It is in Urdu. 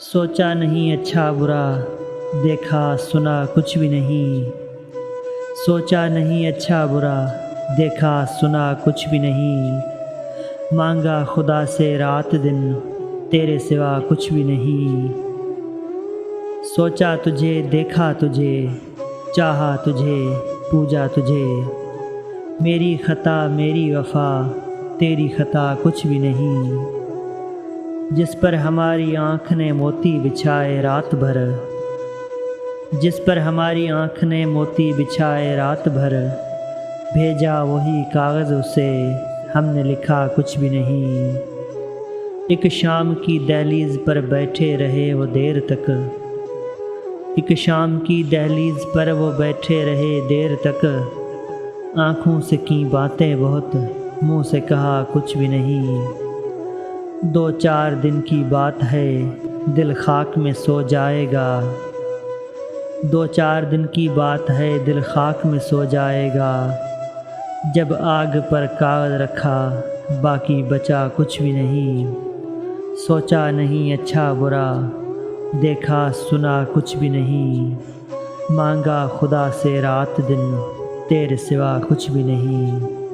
سوچا نہیں اچھا برا، دیکھا سنا کچھ بھی نہیں۔ سوچا نہیں اچھا برا، دیکھا سنا کچھ بھی نہیں۔ مانگا خدا سے رات دن، تیرے سوا کچھ بھی نہیں۔ سوچا تجھے، دیکھا تجھے، چاہا تجھے، پوجا تجھے۔ میری خطا میری وفا، تیری خطا کچھ بھی نہیں۔ جس پر ہماری آنکھ نے موتی بچھائے رات بھر، جس پر ہماری آنکھ نے موتی بچھائے رات بھر، بھیجا وہی کاغذ اسے، ہم نے لکھا کچھ بھی نہیں۔ ایک شام کی دہلیز پر بیٹھے رہے وہ دیر تک، ایک شام کی دہلیز پر وہ بیٹھے رہے دیر تک۔ آنکھوں سے کی باتیں بہت، منہ سے کہا کچھ بھی نہیں۔ 2-4 دن کی بات ہے، دل خاک میں سو جائے گا۔ 2-4 دن کی بات ہے، دل خاک میں سو جائے گا۔ جب آگ پر کاغذ رکھا، باقی بچا کچھ بھی نہیں۔ سوچا نہیں اچھا برا، دیکھا سنا کچھ بھی نہیں۔ مانگا خدا سے رات دن، تیرے سوا کچھ بھی نہیں۔